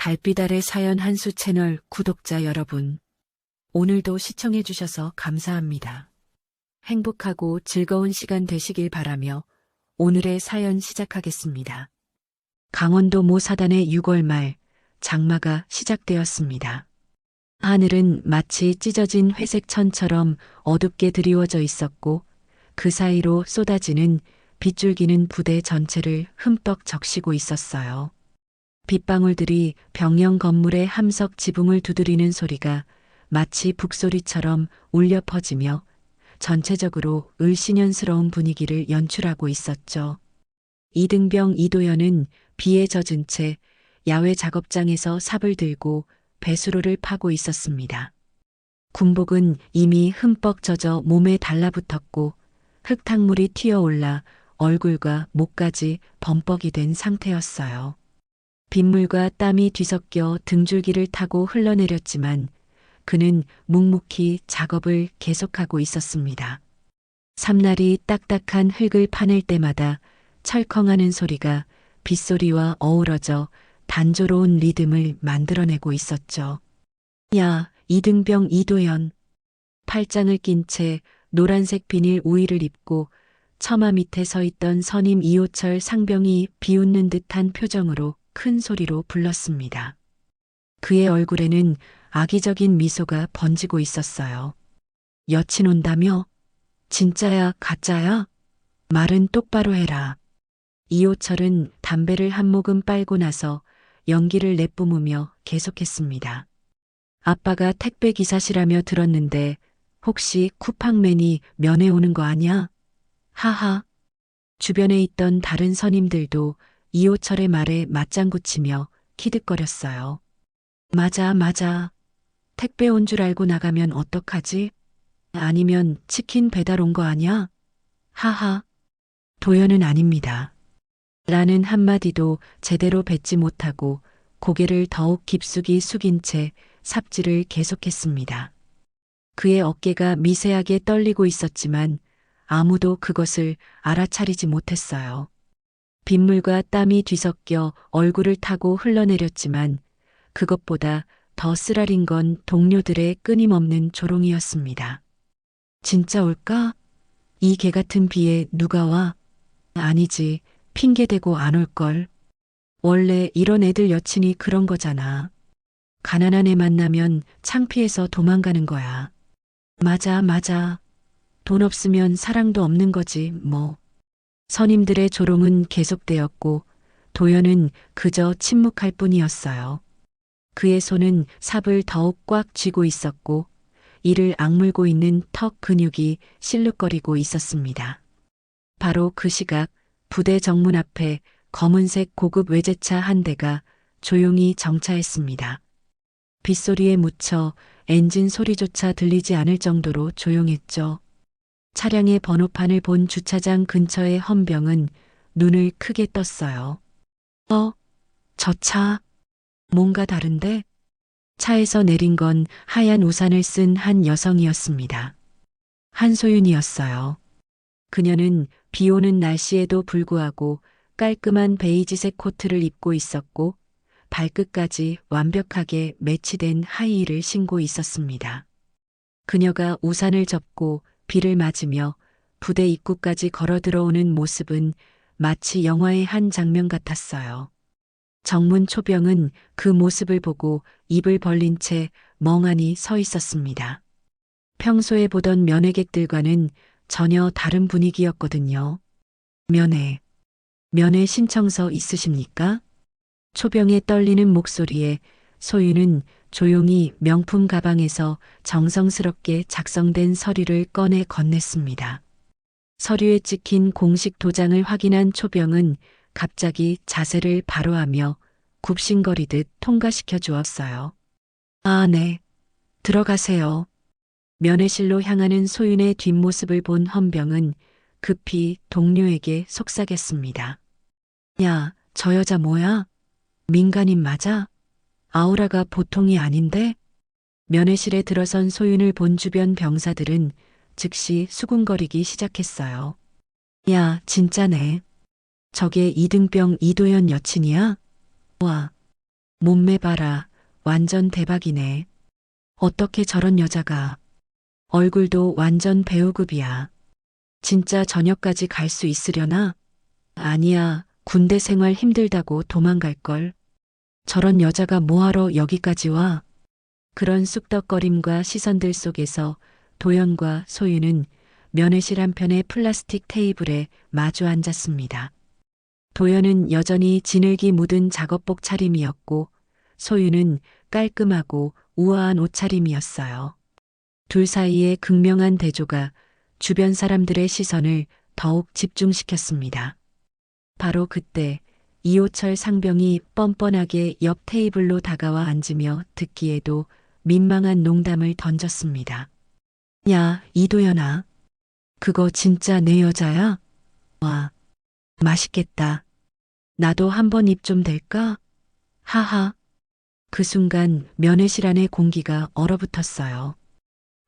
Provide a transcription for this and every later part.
달빛 아래 사연 한수 채널 구독자 여러분, 오늘도 시청해주셔서 감사합니다. 행복하고 즐거운 시간 되시길 바라며 오늘의 사연 시작하겠습니다. 강원도 모 사단의 6월 말 장마가 시작되었습니다. 하늘은 마치 찢어진 회색 천처럼 어둡게 드리워져 있었고 그 사이로 쏟아지는 빗줄기는 부대 전체를 흠뻑 적시고 있었어요. 빗방울들이 병영 건물의 함석 지붕을 두드리는 소리가 마치 북소리처럼 울려 퍼지며 전체적으로 을씨년스러운 분위기를 연출하고 있었죠. 이등병 이도연은 비에 젖은 채 야외 작업장에서 삽을 들고 배수로를 파고 있었습니다. 군복은 이미 흠뻑 젖어 몸에 달라붙었고 흙탕물이 튀어올라 얼굴과 목까지 범벅이 된 상태였어요. 빗물과 땀이 뒤섞여 등줄기를 타고 흘러내렸지만 그는 묵묵히 작업을 계속하고 있었습니다. 삼날이 딱딱한 흙을 파낼 때마다 철컹하는 소리가 빗소리와 어우러져 단조로운 리듬을 만들어내고 있었죠. 야, 이등병 이도연. 팔짱을 낀 채 노란색 비닐 우의를 입고 처마 밑에 서 있던 선임 이호철 상병이 비웃는 듯한 표정으로 큰 소리로 불렀습니다. 그의 얼굴에는 악의적인 미소가 번지고 있었어요. 여친 온다며? 진짜야, 가짜야? 말은 똑바로 해라. 이호철은 담배를 한 모금 빨고 나서 연기를 내뿜으며 계속했습니다. 아빠가 택배 기사시라며 들었는데 혹시 쿠팡맨이 면회 오는 거 아냐? 하하. 주변에 있던 다른 선임들도 이호철의 말에 맞장구 치며 키득거렸어요. 맞아. 택배 온 줄 알고 나가면 어떡하지? 아니면 치킨 배달 온 거 아냐? 하하. 도연은 아닙니다. 라는 한마디도 제대로 뱉지 못하고 고개를 더욱 깊숙이 숙인 채 삽질을 계속했습니다. 그의 어깨가 미세하게 떨리고 있었지만 아무도 그것을 알아차리지 못했어요. 빗물과 땀이 뒤섞여 얼굴을 타고 흘러내렸지만 그것보다 더 쓰라린 건 동료들의 끊임없는 조롱이었습니다. 진짜 올까? 이 개 같은 비에 누가 와? 아니지, 핑계대고 안 올걸. 원래 이런 애들 여친이 그런 거잖아. 가난한 애 만나면 창피해서 도망가는 거야. 맞아. 돈 없으면 사랑도 없는 거지, 뭐. 선임들의 조롱은 계속되었고 도연은 그저 침묵할 뿐이었어요. 그의 손은 삽을 더욱 꽉 쥐고 있었고 이를 악물고 있는 턱 근육이 실룩거리고 있었습니다. 바로 그 시각 부대 정문 앞에 검은색 고급 외제차 한 대가 조용히 정차했습니다. 빗소리에 묻혀 엔진 소리조차 들리지 않을 정도로 조용했죠. 차량의 번호판을 본 주차장 근처의 헌병은 눈을 크게 떴어요. 저 차, 뭔가 다른데? 차에서 내린 건 하얀 우산을 쓴 한 여성이었습니다. 한소윤이었어요. 그녀는 비 오는 날씨에도 불구하고 깔끔한 베이지색 코트를 입고 있었고 발끝까지 완벽하게 매치된 하이힐을 신고 있었습니다. 그녀가 우산을 접고 비를 맞으며 부대 입구까지 걸어 들어오는 모습은 마치 영화의 한 장면 같았어요. 정문 초병은 그 모습을 보고 입을 벌린 채 멍하니 서 있었습니다. 평소에 보던 면회객들과는 전혀 다른 분위기였거든요. 면회 신청서 있으십니까? 초병의 떨리는 목소리에 소윤은 조용히 명품 가방에서 정성스럽게 작성된 서류를 꺼내 건넸습니다. 서류에 찍힌 공식 도장을 확인한 초병은 갑자기 자세를 바로 하며 굽신거리듯 통과시켜 주었어요. 아, 네. 들어가세요. 면회실로 향하는 소윤의 뒷모습을 본 헌병은 급히 동료에게 속삭였습니다. 야, 저 여자 뭐야? 민간인 맞아? 아우라가 보통이 아닌데? 면회실에 들어선 소윤을 본 주변 병사들은 즉시 수군거리기 시작했어요. 야, 진짜네. 저게 이등병 이도연 여친이야? 와, 몸매 봐라. 완전 대박이네. 어떻게 저런 여자가. 얼굴도 완전 배우급이야. 진짜 저녁까지 갈 수 있으려나? 아니야. 군대 생활 힘들다고 도망갈걸. 저런 여자가 뭐하러 여기까지 와? 그런 쑥덕거림과 시선들 속에서 도연과 소유는 면회실 한편의 플라스틱 테이블에 마주 앉았습니다. 도연은 여전히 진흙이 묻은 작업복 차림이었고 소유는 깔끔하고 우아한 옷차림이었어요. 둘 사이의 극명한 대조가 주변 사람들의 시선을 더욱 집중시켰습니다. 바로 그때 이호철 상병이 뻔뻔하게 옆 테이블로 다가와 앉으며 듣기에도 민망한 농담을 던졌습니다. 야, 이도연아. 그거 진짜 내 여자야? 와, 맛있겠다. 나도 한번 입 좀 될까? 하하. 그 순간 면회실 안의 공기가 얼어붙었어요.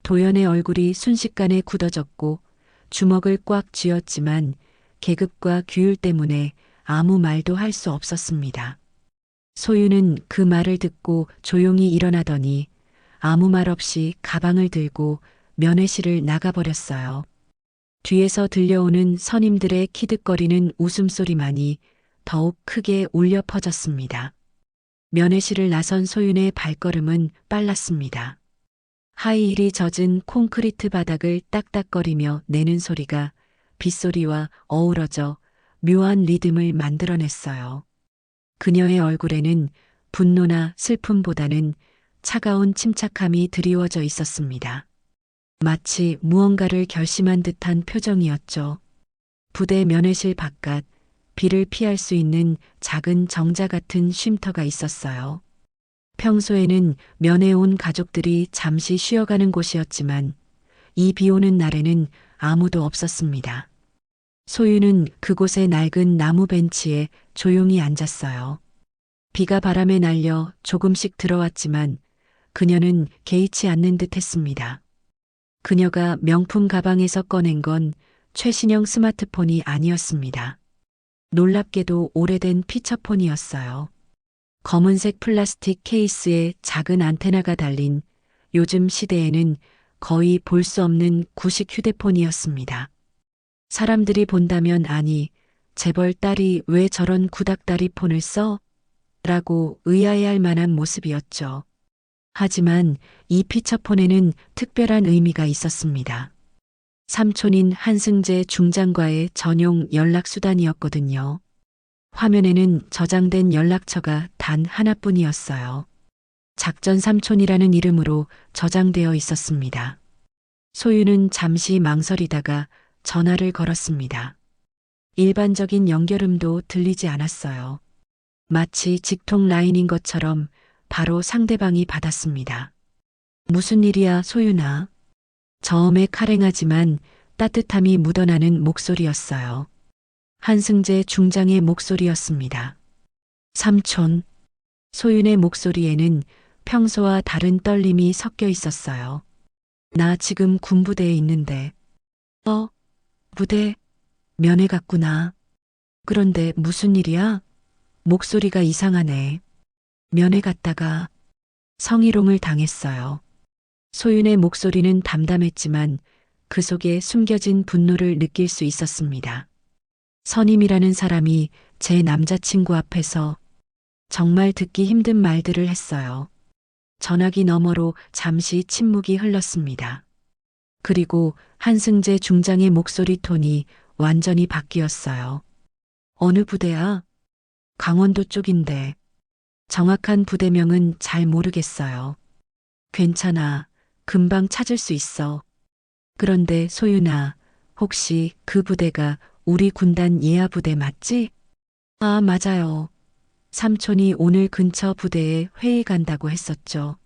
도연의 얼굴이 순식간에 굳어졌고 주먹을 꽉 쥐었지만 계급과 규율 때문에 아무 말도 할 수 없었습니다. 소유는 그 말을 듣고 조용히 일어나더니 아무 말 없이 가방을 들고 면회실을 나가버렸어요. 뒤에서 들려오는 선임들의 키득거리는 웃음소리만이 더욱 크게 울려 퍼졌습니다. 면회실을 나선 소윤의 발걸음은 빨랐습니다. 하이힐이 젖은 콘크리트 바닥을 딱딱거리며 내는 소리가 빗소리와 어우러져 묘한 리듬을 만들어냈어요. 그녀의 얼굴에는 분노나 슬픔보다는 차가운 침착함이 드리워져 있었습니다. 마치 무언가를 결심한 듯한 표정이었죠. 부대 면회실 바깥 비를 피할 수 있는 작은 정자 같은 쉼터가 있었어요. 평소에는 면회 온 가족들이 잠시 쉬어가는 곳이었지만 이 비 오는 날에는 아무도 없었습니다. 소유는 그곳의 낡은 나무 벤치에 조용히 앉았어요. 비가 바람에 날려 조금씩 들어왔지만 그녀는 개의치 않는 듯 했습니다. 그녀가 명품 가방에서 꺼낸 건 최신형 스마트폰이 아니었습니다. 놀랍게도 오래된 피처폰이었어요. 검은색 플라스틱 케이스에 작은 안테나가 달린 요즘 시대에는 거의 볼 수 없는 구식 휴대폰이었습니다. 사람들이 본다면 아니, 재벌 딸이 왜 저런 구닥다리 폰을 써? 라고 의아해할 만한 모습이었죠. 하지만 이 피처폰에는 특별한 의미가 있었습니다. 삼촌인 한승재 중장과의 전용 연락수단이었거든요. 화면에는 저장된 연락처가 단 하나뿐이었어요. 작전 삼촌이라는 이름으로 저장되어 있었습니다. 소유는 잠시 망설이다가 전화를 걸었습니다. 일반적인 연결음도 들리지 않았어요. 마치 직통 라인인 것처럼 바로 상대방이 받았습니다. 무슨 일이야, 소윤아? 저음에 카랭하지만 따뜻함이 묻어나는 목소리였어요. 한승재 중장의 목소리였습니다. 삼촌. 소윤의 목소리에는 평소와 다른 떨림이 섞여 있었어요. 나 지금 군부대에 있는데. 부대? 면회 갔구나. 그런데 무슨 일이야? 목소리가 이상하네. 면회 갔다가 성희롱을 당했어요. 소윤의 목소리는 담담했지만 그 속에 숨겨진 분노를 느낄 수 있었습니다. 선임이라는 사람이 제 남자친구 앞에서 정말 듣기 힘든 말들을 했어요. 전화기 너머로 잠시 침묵이 흘렀습니다. 그리고 한승재 중장의 목소리 톤이 완전히 바뀌었어요. 어느 부대야? 강원도 쪽인데. 정확한 부대명은 잘 모르겠어요. 괜찮아. 금방 찾을 수 있어. 그런데 소윤아, 혹시 그 부대가 우리 군단 예하 부대 맞지? 아, 맞아요. 삼촌이 오늘 근처 부대에 회의 간다고 했었죠.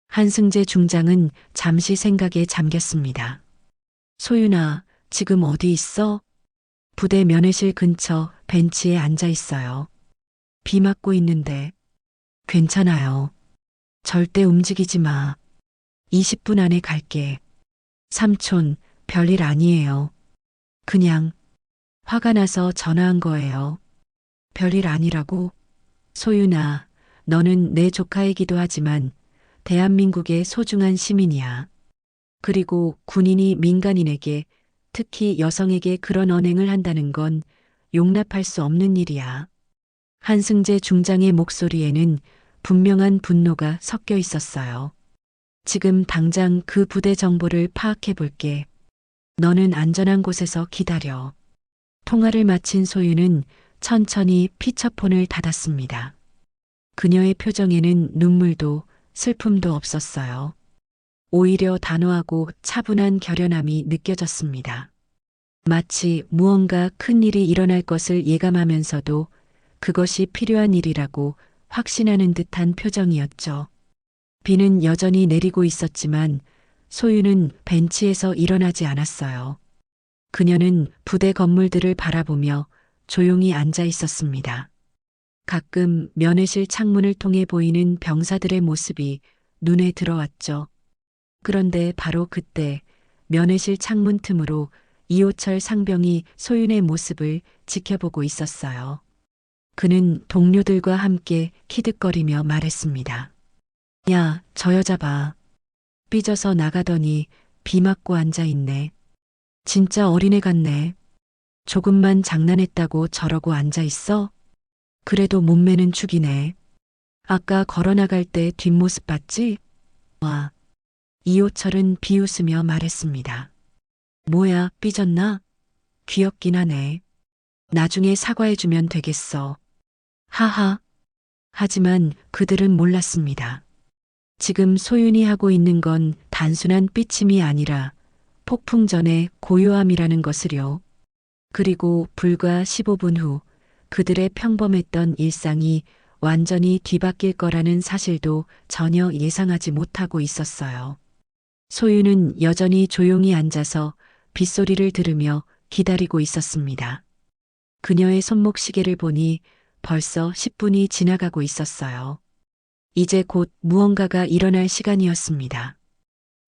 한승재 중장은 잠시 생각에 잠겼습니다. 소윤아, 지금 어디 있어? 부대 면회실 근처 벤치에 앉아 있어요. 비 맞고 있는데. 괜찮아요. 절대 움직이지 마. 20분 안에 갈게. 삼촌, 별일 아니에요. 그냥 화가 나서 전화한 거예요. 별일 아니라고? 소윤아, 너는 내 조카이기도 하지만 대한민국의 소중한 시민이야. 그리고 군인이 민간인에게, 특히 여성에게 그런 언행을 한다는 건 용납할 수 없는 일이야. 한승재 중장의 목소리에는 분명한 분노가 섞여 있었어요. 지금 당장 그 부대 정보를 파악해 볼게. 너는 안전한 곳에서 기다려. 통화를 마친 소유는 천천히 피처폰을 닫았습니다. 그녀의 표정에는 눈물도 슬픔도 없었어요. 오히려 단호하고 차분한 결연함이 느껴졌습니다. 마치 무언가 큰 일이 일어날 것을 예감하면서도 그것이 필요한 일이라고 확신하는 듯한 표정이었죠. 비는 여전히 내리고 있었지만 소유는 벤치에서 일어나지 않았어요. 그녀는 부대 건물들을 바라보며 조용히 앉아 있었습니다. 가끔 면회실 창문을 통해 보이는 병사들의 모습이 눈에 들어왔죠. 그런데 바로 그때 면회실 창문 틈으로 이호철 상병이 소윤의 모습을 지켜보고 있었어요. 그는 동료들과 함께 키득거리며 말했습니다. 야, 저 여자 봐. 삐져서 나가더니 비 맞고 앉아있네. 진짜 어린애 같네. 조금만 장난했다고 저러고 앉아있어? 그래도 몸매는 죽이네. 아까 걸어나갈 때 뒷모습 봤지? 와. 이호철은 비웃으며 말했습니다. 뭐야, 삐졌나? 귀엽긴 하네. 나중에 사과해주면 되겠어. 하하. 하지만 그들은 몰랐습니다. 지금 소윤이 하고 있는 건 단순한 삐침이 아니라 폭풍 전의 고요함이라는 것을요. 그리고 불과 15분 후 그들의 평범했던 일상이 완전히 뒤바뀔 거라는 사실도 전혀 예상하지 못하고 있었어요. 소윤은 여전히 조용히 앉아서 빗소리를 들으며 기다리고 있었습니다. 그녀의 손목 시계를 보니 벌써 10분이 지나가고 있었어요. 이제 곧 무언가가 일어날 시간이었습니다.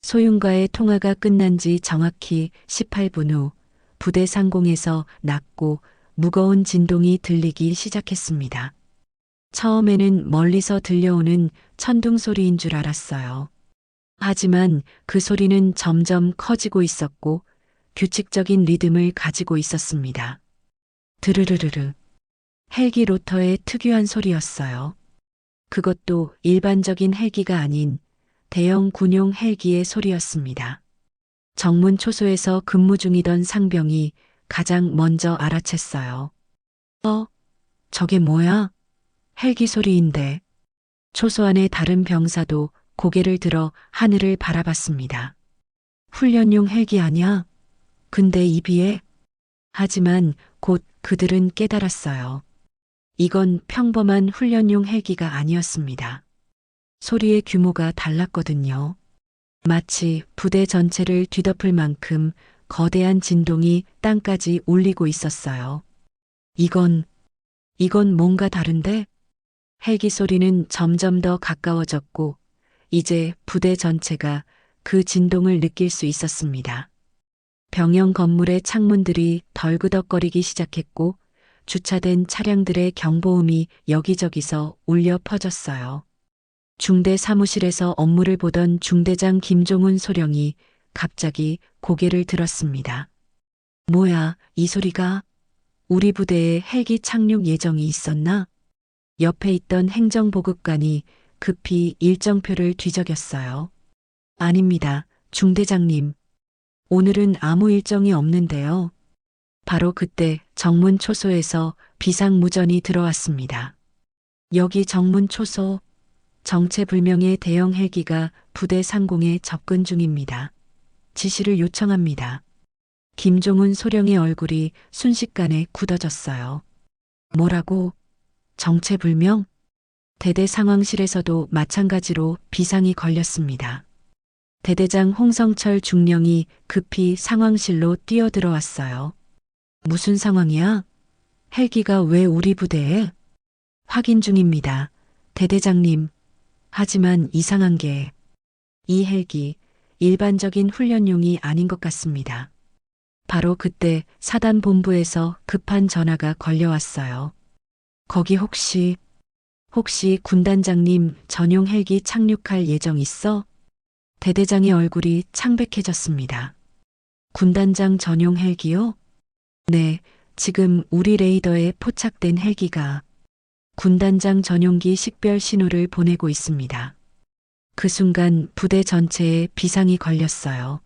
소윤과의 통화가 끝난 지 정확히 18분 후 부대 상공에서 낮고 무거운 진동이 들리기 시작했습니다. 처음에는 멀리서 들려오는 천둥 소리인 줄 알았어요. 하지만 그 소리는 점점 커지고 있었고 규칙적인 리듬을 가지고 있었습니다. 드르르르르. 헬기 로터의 특유한 소리였어요. 그것도 일반적인 헬기가 아닌 대형 군용 헬기의 소리였습니다. 정문 초소에서 근무 중이던 상병이 가장 먼저 알아챘어요. 저게 뭐야? 헬기 소리인데. 초소 안의 다른 병사도 고개를 들어 하늘을 바라봤습니다. 훈련용 헬기 아니야? 근데 이 비에? 하지만 곧 그들은 깨달았어요. 이건 평범한 훈련용 헬기가 아니었습니다. 소리의 규모가 달랐거든요. 마치 부대 전체를 뒤덮을 만큼 거대한 진동이 땅까지 울리고 있었어요. 이건 뭔가 다른데? 헬기 소리는 점점 더 가까워졌고 이제 부대 전체가 그 진동을 느낄 수 있었습니다. 병영 건물의 창문들이 덜그덕거리기 시작했고 주차된 차량들의 경보음이 여기저기서 울려 퍼졌어요. 중대 사무실에서 업무를 보던 중대장 김종훈 소령이 갑자기 고개를 들었습니다. 뭐야, 이 소리가? 우리 부대에 헬기 착륙 예정이 있었나? 옆에 있던 행정보급관이 급히 일정표를 뒤적였어요. 아닙니다, 중대장님. 오늘은 아무 일정이 없는데요. 바로 그때 정문 초소에서 비상무전이 들어왔습니다. 여기 정문 초소, 정체불명의 대형 헬기가 부대 상공에 접근 중입니다. 지시를 요청합니다. 김종훈 소령의 얼굴이 순식간에 굳어졌어요. 뭐라고? 정체불명? 대대 상황실에서도 마찬가지로 비상이 걸렸습니다. 대대장 홍성철 중령이 급히 상황실로 뛰어들어왔어요. 무슨 상황이야? 헬기가 왜 우리 부대에? 확인 중입니다. 대대장님. 하지만 이상한 게 이 헬기 일반적인 훈련용이 아닌 것 같습니다. 바로 그때 사단 본부에서 급한 전화가 걸려왔어요. 거기 혹시 혹시 군단장님 전용 헬기 착륙할 예정 있어? 대대장의 얼굴이 창백해졌습니다. 군단장 전용 헬기요? 네, 지금 우리 레이더에 포착된 헬기가 군단장 전용기 식별 신호를 보내고 있습니다. 그 순간 부대 전체에 비상이 걸렸어요.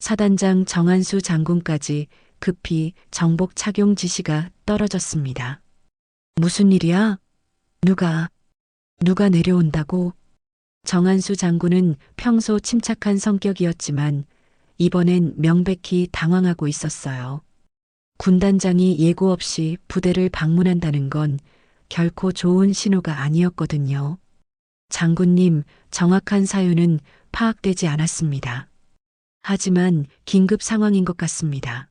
사단장 정한수 장군까지 급히 정복 착용 지시가 떨어졌습니다. 무슨 일이야? 누가 내려온다고? 정한수 장군은 평소 침착한 성격이었지만 이번엔 명백히 당황하고 있었어요. 군단장이 예고 없이 부대를 방문한다는 건 결코 좋은 신호가 아니었거든요. 장군님, 정확한 사유는 파악되지 않았습니다. 하지만 긴급 상황인 것 같습니다.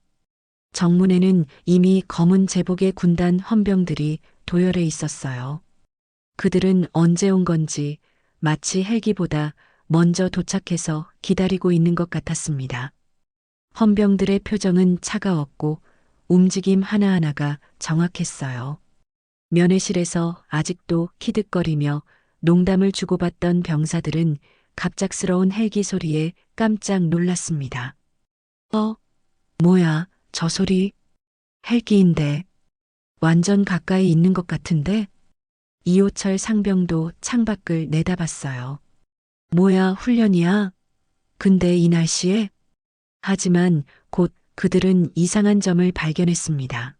정문에는 이미 검은 제복의 군단 헌병들이 도열해 있었어요. 그들은 언제 온 건지 마치 헬기보다 먼저 도착해서 기다리고 있는 것 같았습니다. 헌병들의 표정은 차가웠고 움직임 하나하나가 정확했어요. 면회실에서 아직도 키득거리며 농담을 주고받던 병사들은 갑작스러운 헬기 소리에 깜짝 놀랐습니다. 뭐야, 저 소리? 헬기인데. 완전 가까이 있는 것 같은데? 이호철 상병도 창밖을 내다봤어요. 뭐야, 훈련이야? 근데 이 날씨에? 하지만 곧 그들은 이상한 점을 발견했습니다.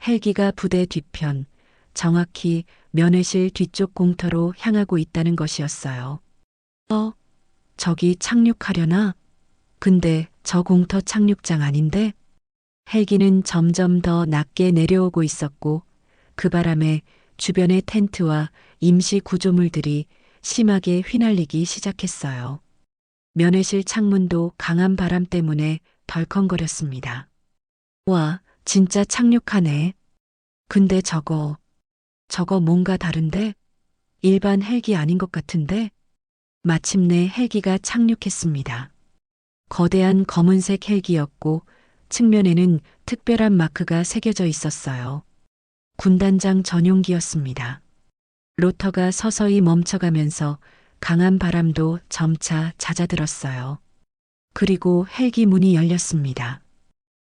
헬기가 부대 뒤편, 정확히 면회실 뒤쪽 공터로 향하고 있다는 것이었어요. 저기 착륙하려나? 근데 저 공터 착륙장 아닌데? 헬기는 점점 더 낮게 내려오고 있었고 그 바람에 주변의 텐트와 임시 구조물들이 심하게 휘날리기 시작했어요. 면회실 창문도 강한 바람 때문에 덜컹거렸습니다. 와, 진짜 착륙하네. 근데 저거 뭔가 다른데? 일반 헬기 아닌 것 같은데? 마침내 헬기가 착륙했습니다. 거대한 검은색 헬기였고 측면에는 특별한 마크가 새겨져 있었어요. 군단장 전용기였습니다. 로터가 서서히 멈춰가면서 강한 바람도 점차 잦아들었어요. 그리고 헬기 문이 열렸습니다.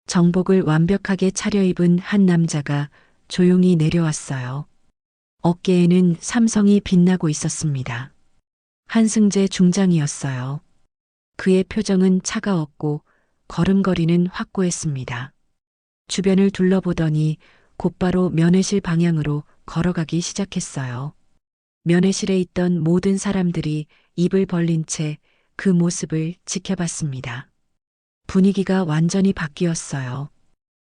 정복을 완벽하게 차려입은 한 남자가 조용히 내려왔어요. 어깨에는 삼성이 빛나고 있었습니다. 한승재 중장이었어요. 그의 표정은 차가웠고 걸음걸이는 확고했습니다. 주변을 둘러보더니 곧바로 면회실 방향으로 걸어가기 시작했어요. 면회실에 있던 모든 사람들이 입을 벌린 채 그 모습을 지켜봤습니다. 분위기가 완전히 바뀌었어요.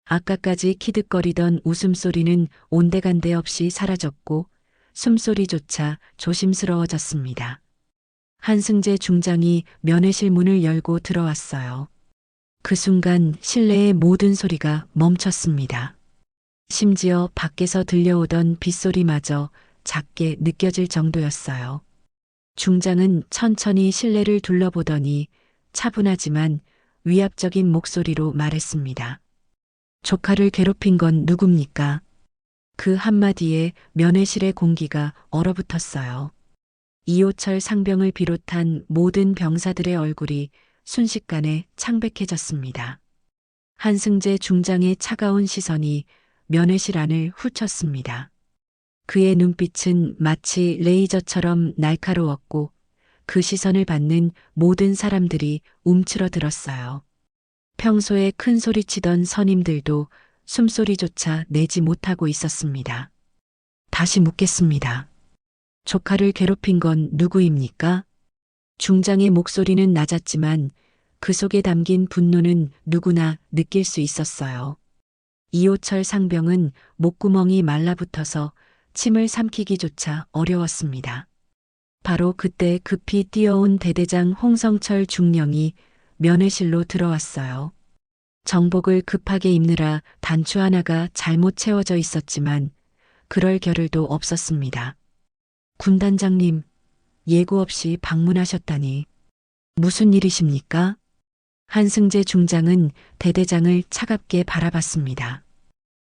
아까까지 키득거리던 웃음소리는 온데간데 없이 사라졌고 숨소리조차 조심스러워졌습니다. 한승재 중장이 면회실 문을 열고 들어왔어요. 그 순간 실내의 모든 소리가 멈췄습니다. 심지어 밖에서 들려오던 빗소리마저 작게 느껴질 정도였어요. 중장은 천천히 실내를 둘러보더니 차분하지만 위압적인 목소리로 말했습니다. 조카를 괴롭힌 건 누굽니까? 그 한마디에 면회실의 공기가 얼어붙었어요. 이호철 상병을 비롯한 모든 병사들의 얼굴이 순식간에 창백해졌습니다. 한승재 중장의 차가운 시선이 면회실 안을 훑었습니다. 그의 눈빛은 마치 레이저처럼 날카로웠고 그 시선을 받는 모든 사람들이 움츠러들었어요. 평소에 큰 소리치던 선임들도 숨소리조차 내지 못하고 있었습니다. 다시 묻겠습니다. 조카를 괴롭힌 건 누구입니까? 중장의 목소리는 낮았지만 그 속에 담긴 분노는 누구나 느낄 수 있었어요. 이호철 상병은 목구멍이 말라붙어서 침을 삼키기조차 어려웠습니다. 바로 그때 급히 뛰어온 대대장 홍성철 중령이 면회실로 들어왔어요. 정복을 급하게 입느라 단추 하나가 잘못 채워져 있었지만 그럴 겨를도 없었습니다. 군단장님, 예고 없이 방문하셨다니 무슨 일이십니까? 한승재 중장은 대대장을 차갑게 바라봤습니다.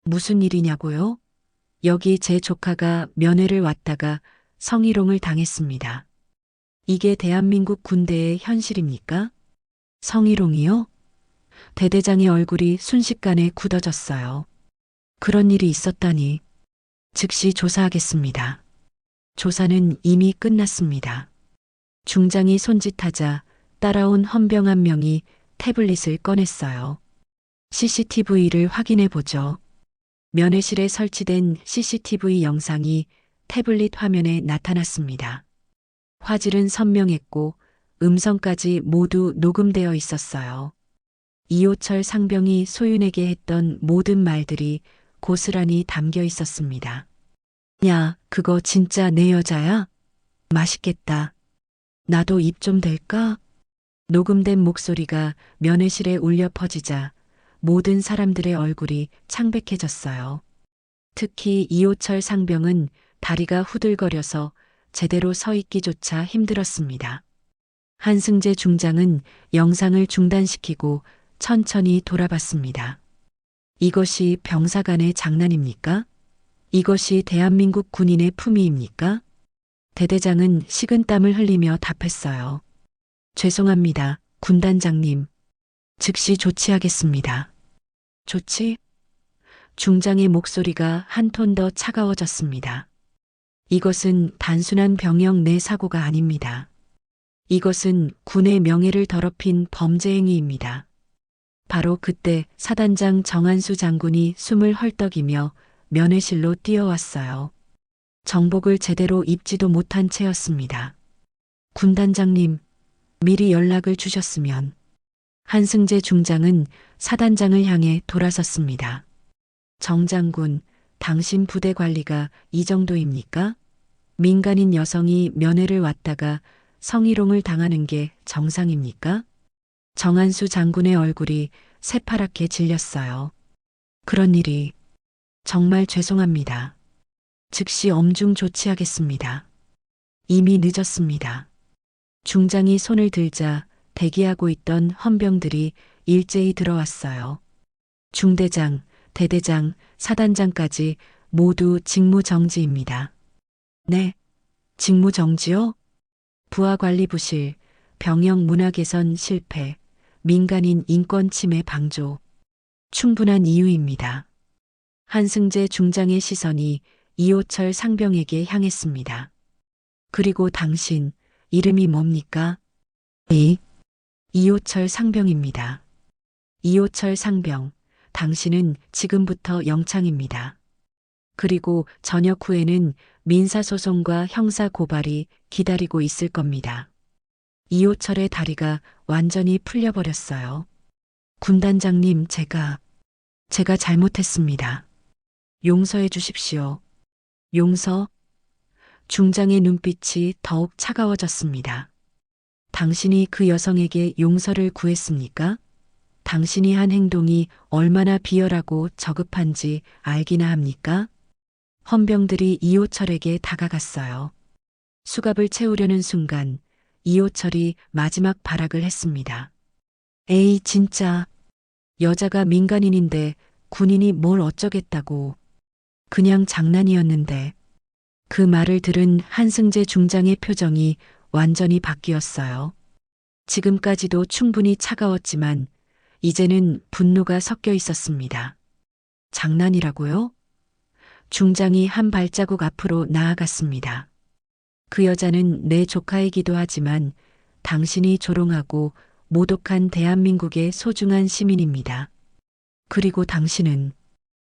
무슨 일이냐고요? 여기 제 조카가 면회를 왔다가 성희롱을 당했습니다. 이게 대한민국 군대의 현실입니까? 성희롱이요? 대대장의 얼굴이 순식간에 굳어졌어요. 그런 일이 있었다니. 즉시 조사하겠습니다. 조사는 이미 끝났습니다. 중장이 손짓하자 따라온 헌병 한 명이 태블릿을 꺼냈어요. CCTV를 확인해 보죠. 면회실에 설치된 CCTV 영상이 태블릿 화면에 나타났습니다. 화질은 선명했고 음성까지 모두 녹음되어 있었어요. 이호철 상병이 소윤에게 했던 모든 말들이 고스란히 담겨 있었습니다. 야, 그거 진짜 내 여자야? 맛있겠다. 나도 입 좀 댈까? 녹음된 목소리가 면회실에 울려 퍼지자 모든 사람들의 얼굴이 창백해졌어요. 특히 이호철 상병은 다리가 후들거려서 제대로 서 있기조차 힘들었습니다. 한승재 중장은 영상을 중단시키고 천천히 돌아봤습니다. 이것이 병사 간의 장난입니까? 이것이 대한민국 군인의 품위입니까? 대대장은 식은땀을 흘리며 답했어요. 죄송합니다, 군단장님. 즉시 조치하겠습니다. 조치? 중장의 목소리가 한 톤 더 차가워졌습니다. 이것은 단순한 병역 내 사고가 아닙니다. 이것은 군의 명예를 더럽힌 범죄 행위입니다. 바로 그때 사단장 정한수 장군이 숨을 헐떡이며 면회실로 뛰어왔어요. 정복을 제대로 입지도 못한 채였습니다. 군단장님, 미리 연락을 주셨으면. 한승재 중장은 사단장을 향해 돌아섰습니다. 정 장군, 당신 부대 관리가 이 정도입니까? 민간인 여성이 면회를 왔다가 성희롱을 당하는 게 정상입니까? 정한수 장군의 얼굴이 새파랗게 질렸어요. 그런 일이 정말 죄송합니다. 즉시 엄중 조치하겠습니다. 이미 늦었습니다. 중장이 손을 들자 대기하고 있던 헌병들이 일제히 들어왔어요. 중대장, 대대장, 사단장까지 모두 직무정지입니다. 네, 직무정지요? 부하관리부실, 병역 문화개선 실패, 민간인 인권 침해 방조. 충분한 이유입니다. 한승재 중장의 시선이 이호철 상병에게 향했습니다. 그리고 당신, 이름이 뭡니까? 이호철 상병입니다. 이호철 상병, 당신은 지금부터 영창입니다. 그리고 저녁 후에는 민사소송과 형사고발이 기다리고 있을 겁니다. 이호철의 다리가 완전히 풀려버렸어요. 군단장님, 제가 잘못했습니다. 용서해 주십시오. 용서? 중장의 눈빛이 더욱 차가워졌습니다. 당신이 그 여성에게 용서를 구했습니까? 당신이 한 행동이 얼마나 비열하고 저급한지 알기나 합니까? 헌병들이 이호철에게 다가갔어요. 수갑을 채우려는 순간 이호철이 마지막 발악을 했습니다. 에이, 진짜. 여자가 민간인인데 군인이 뭘 어쩌겠다고. 그냥 장난이었는데. 그 말을 들은 한승재 중장의 표정이 완전히 바뀌었어요. 지금까지도 충분히 차가웠지만 이제는 분노가 섞여 있었습니다. 장난이라고요? 중장이 한 발자국 앞으로 나아갔습니다. 그 여자는 내 조카이기도 하지만 당신이 조롱하고 모독한 대한민국의 소중한 시민입니다. 그리고 당신은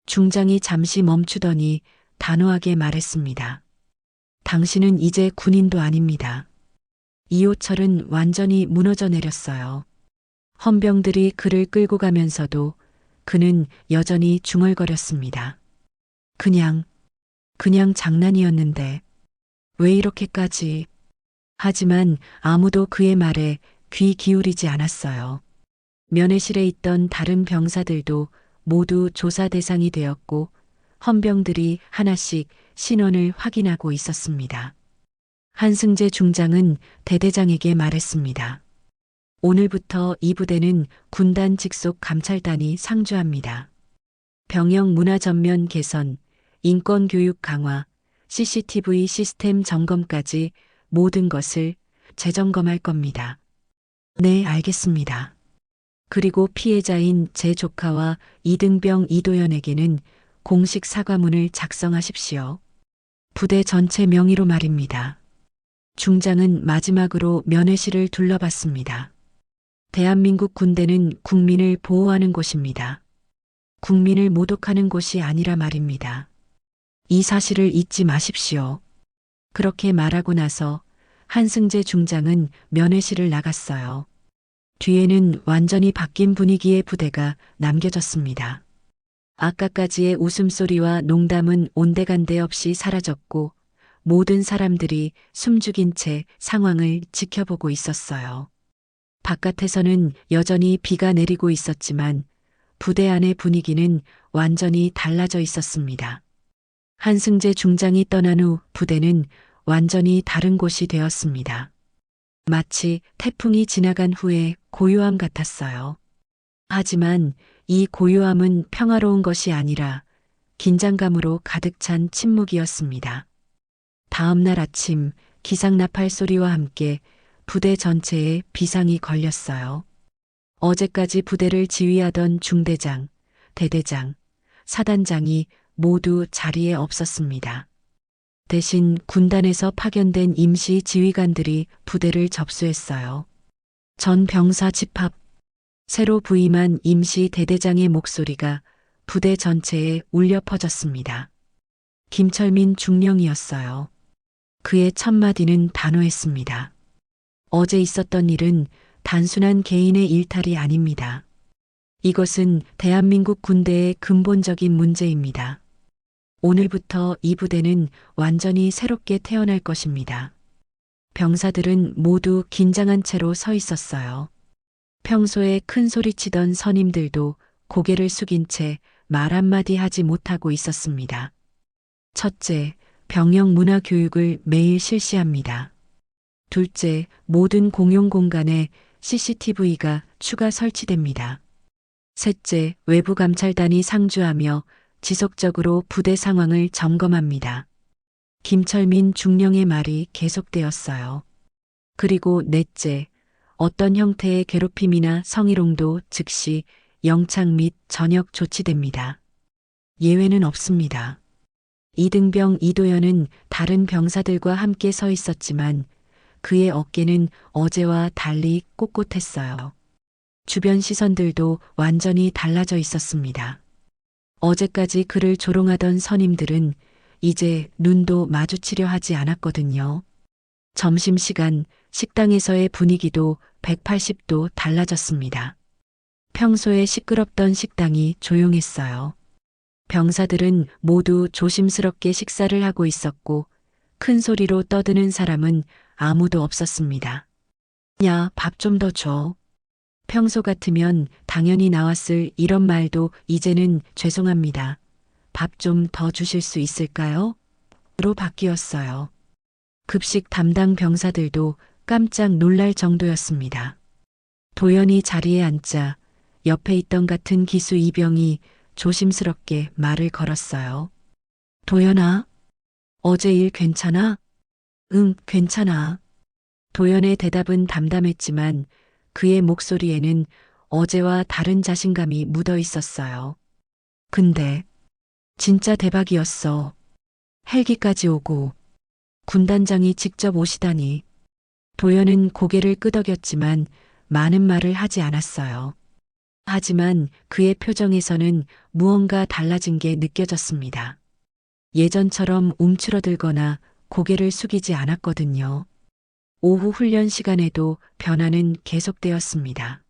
중장이 잠시 멈추더니 단호하게 말했습니다. 당신은 이제 군인도 아닙니다. 이호철은 완전히 무너져 내렸어요. 헌병들이 그를 끌고 가면서도 그는 여전히 중얼거렸습니다. 그냥 장난이었는데 왜 이렇게까지. 하지만 아무도 그의 말에 귀 기울이지 않았어요. 면회실에 있던 다른 병사들도 모두 조사 대상이 되었고 헌병들이 하나씩 신원을 확인하고 있었습니다. 한승재 중장은 대대장에게 말했습니다. 오늘부터 이 부대는 군단 직속 감찰단이 상주합니다. 병역 문화 전면 개선, 인권교육 강화, CCTV 시스템 점검까지 모든 것을 재점검할 겁니다. 네, 알겠습니다. 그리고 피해자인 제 조카와 이등병 이도연에게는 공식 사과문을 작성하십시오. 부대 전체 명의로 말입니다. 중장은 마지막으로 면회실을 둘러봤습니다. 대한민국 군대는 국민을 보호하는 곳입니다. 국민을 모독하는 곳이 아니라 말입니다. 이 사실을 잊지 마십시오. 그렇게 말하고 나서 한승재 중장은 면회실을 나갔어요. 뒤에는 완전히 바뀐 분위기의 부대가 남겨졌습니다. 아까까지의 웃음소리와 농담은 온데간데 없이 사라졌고 모든 사람들이 숨죽인 채 상황을 지켜보고 있었어요. 바깥에서는 여전히 비가 내리고 있었지만 부대 안의 분위기는 완전히 달라져 있었습니다. 한승재 중장이 떠난 후 부대는 완전히 다른 곳이 되었습니다. 마치 태풍이 지나간 후에 고요함 같았어요. 하지만 이 고요함은 평화로운 것이 아니라 긴장감으로 가득 찬 침묵이었습니다. 다음 날 아침 기상나팔 소리와 함께 부대 전체에 비상이 걸렸어요. 어제까지 부대를 지휘하던 중대장, 대대장, 사단장이 모두 자리에 없었습니다. 대신 군단에서 파견된 임시 지휘관들이 부대를 접수했어요. 전 병사 집합, 새로 부임한 임시 대대장의 목소리가 부대 전체에 울려 퍼졌습니다. 김철민 중령이었어요. 그의 첫 마디는 단호했습니다. 어제 있었던 일은 단순한 개인의 일탈이 아닙니다. 이것은 대한민국 군대의 근본적인 문제입니다. 오늘부터 이 부대는 완전히 새롭게 태어날 것입니다. 병사들은 모두 긴장한 채로 서 있었어요. 평소에 큰 소리치던 선임들도 고개를 숙인 채 말 한마디 하지 못하고 있었습니다. 첫째, 병영 문화 교육을 매일 실시합니다. 둘째, 모든 공용 공간에 CCTV가 추가 설치됩니다. 셋째, 외부 감찰단이 상주하며 지속적으로 부대 상황을 점검합니다. 김철민 중령의 말이 계속되었어요. 그리고 넷째, 어떤 형태의 괴롭힘이나 성희롱도 즉시 영창 및 전역 조치됩니다. 예외는 없습니다. 이등병 이도연은 다른 병사들과 함께 서 있었지만 그의 어깨는 어제와 달리 꼿꼿했어요. 주변 시선들도 완전히 달라져 있었습니다. 어제까지 그를 조롱하던 선임들은 이제 눈도 마주치려 하지 않았거든요. 점심시간 식당에서의 분위기도 180도 달라졌습니다. 평소에 시끄럽던 식당이 조용했어요. 병사들은 모두 조심스럽게 식사를 하고 있었고 큰 소리로 떠드는 사람은 아무도 없었습니다. 야, 밥 좀 더 줘. 평소 같으면 당연히 나왔을 이런 말도 이제는 죄송합니다. 밥 좀 더 주실 수 있을까요? 로 바뀌었어요. 급식 담당 병사들도 깜짝 놀랄 정도였습니다. 도연이 자리에 앉자 옆에 있던 같은 기수 이병이 조심스럽게 말을 걸었어요. 도연아, 어제 일 괜찮아? 응, 괜찮아. 도연의 대답은 담담했지만 그의 목소리에는 어제와 다른 자신감이 묻어 있었어요. 근데 진짜 대박이었어. 헬기까지 오고 군단장이 직접 오시다니. 도연은 고개를 끄덕였지만 많은 말을 하지 않았어요. 하지만 그의 표정에서는 무언가 달라진 게 느껴졌습니다. 예전처럼 움츠러들거나 고개를 숙이지 않았거든요. 오후 훈련 시간에도 변화는 계속되었습니다.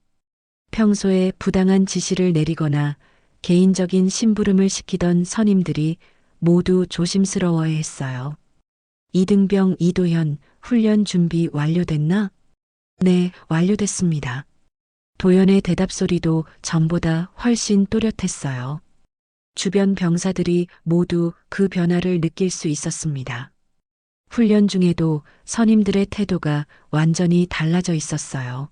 평소에 부당한 지시를 내리거나 개인적인 심부름을 시키던 선임들이 모두 조심스러워해 했어요. 이등병 이도현, 훈련 준비 완료됐나? 네, 완료됐습니다. 도연의 대답 소리도 전보다 훨씬 또렷했어요. 주변 병사들이 모두 그 변화를 느낄 수 있었습니다. 훈련 중에도 선임들의 태도가 완전히 달라져 있었어요.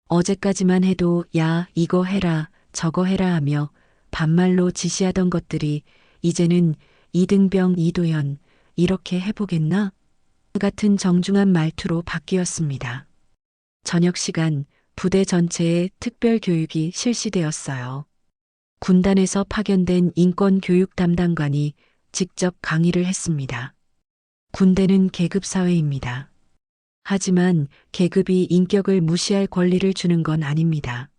어제까지만 해도 야, 이거 해라, 저거 해라 하며 반말로 지시하던 것들이 이제는 이등병 이도현, 이렇게 해보겠나? 같은 정중한 말투로 바뀌었습니다. 저녁 시간 부대 전체에 특별 교육이 실시되었어요. 군단에서 파견된 인권교육 담당관이 직접 강의를 했습니다. 군대는 계급사회입니다. 하지만 계급이 인격을 무시할 권리를 주는 건 아닙니다.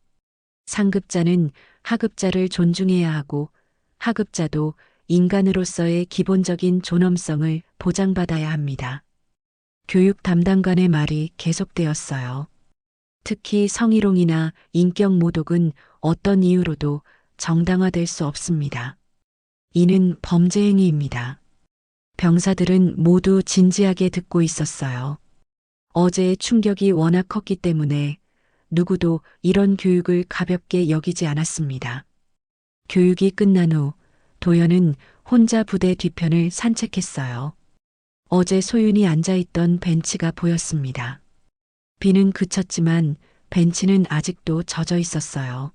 상급자는 하급자를 존중해야 하고 하급자도 인간으로서의 기본적인 존엄성을 보장받아야 합니다. 교육 담당관의 말이 계속되었어요. 특히 성희롱이나 인격 모독은 어떤 이유로도 정당화될 수 없습니다. 이는 범죄 행위입니다. 병사들은 모두 진지하게 듣고 있었어요. 어제의 충격이 워낙 컸기 때문에 누구도 이런 교육을 가볍게 여기지 않았습니다. 교육이 끝난 후 도연은 혼자 부대 뒤편을 산책했어요. 어제 소윤이 앉아있던 벤치가 보였습니다. 비는 그쳤지만 벤치는 아직도 젖어 있었어요.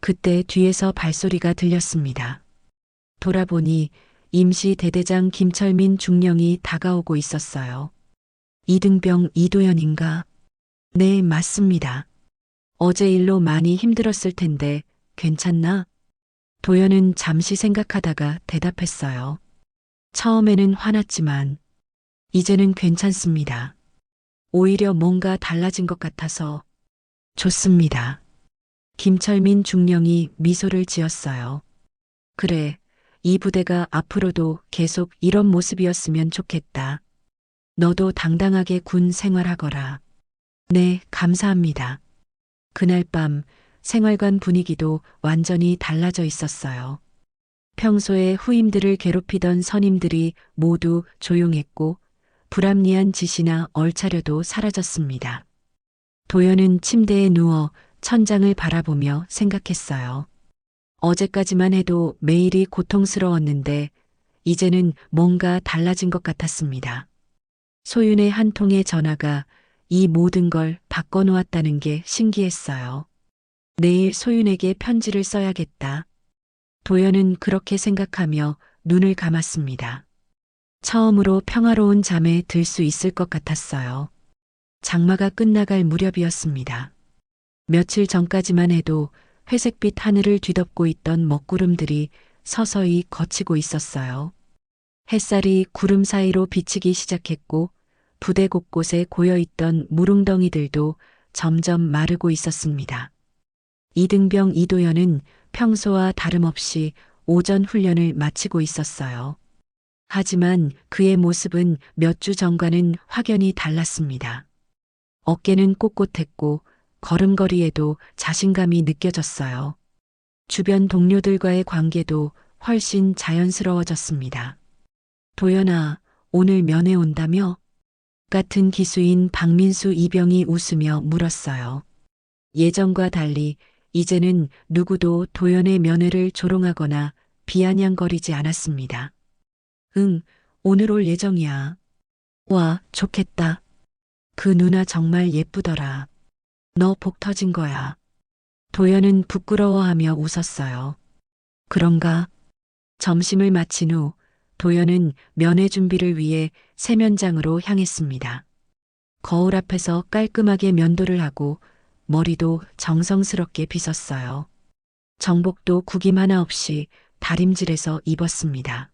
그때 뒤에서 발소리가 들렸습니다. 돌아보니 임시 대대장 김철민 중령이 다가오고 있었어요. 이등병 이도현인가? 네, 맞습니다. 어제 일로 많이 힘들었을 텐데 괜찮나? 도연은 잠시 생각하다가 대답했어요. 처음에는 화났지만 이제는 괜찮습니다. 오히려 뭔가 달라진 것 같아서 좋습니다. 김철민 중령이 미소를 지었어요. 그래, 이 부대가 앞으로도 계속 이런 모습이었으면 좋겠다. 너도 당당하게 군 생활하거라. 네, 감사합니다. 그날 밤 생활관 분위기도 완전히 달라져 있었어요. 평소에 후임들을 괴롭히던 선임들이 모두 조용했고 불합리한 지시나 얼차려도 사라졌습니다. 도연은 침대에 누워 천장을 바라보며 생각했어요. 어제까지만 해도 매일이 고통스러웠는데 이제는 뭔가 달라진 것 같았습니다. 소윤의 한 통의 전화가 이 모든 걸 바꿔놓았다는 게 신기했어요. 내일 소윤에게 편지를 써야겠다. 도연은 그렇게 생각하며 눈을 감았습니다. 처음으로 평화로운 잠에 들 수 있을 것 같았어요. 장마가 끝나갈 무렵이었습니다. 며칠 전까지만 해도 회색빛 하늘을 뒤덮고 있던 먹구름들이 서서히 걷히고 있었어요. 햇살이 구름 사이로 비치기 시작했고 부대 곳곳에 고여있던 무릉덩이들도 점점 마르고 있었습니다. 이등병 이도연은 평소와 다름없이 오전 훈련을 마치고 있었어요. 하지만 그의 모습은 몇 주 전과는 확연히 달랐습니다. 어깨는 꼿꼿했고 걸음걸이에도 자신감이 느껴졌어요. 주변 동료들과의 관계도 훨씬 자연스러워졌습니다. 도연아, 오늘 면회 온다며? 같은 기수인 박민수 이병이 웃으며 물었어요. 예전과 달리 이제는 누구도 도연의 면회를 조롱하거나 비아냥거리지 않았습니다. 응, 오늘 올 예정이야. 와, 좋겠다. 그 누나 정말 예쁘더라. 너 복 터진 거야. 도연은 부끄러워하며 웃었어요. 그런가? 점심을 마친 후 도연은 면회 준비를 위해 세면장으로 향했습니다. 거울 앞에서 깔끔하게 면도를 하고 머리도 정성스럽게 빗었어요. 정복도 구김 하나 없이 다림질해서 입었습니다.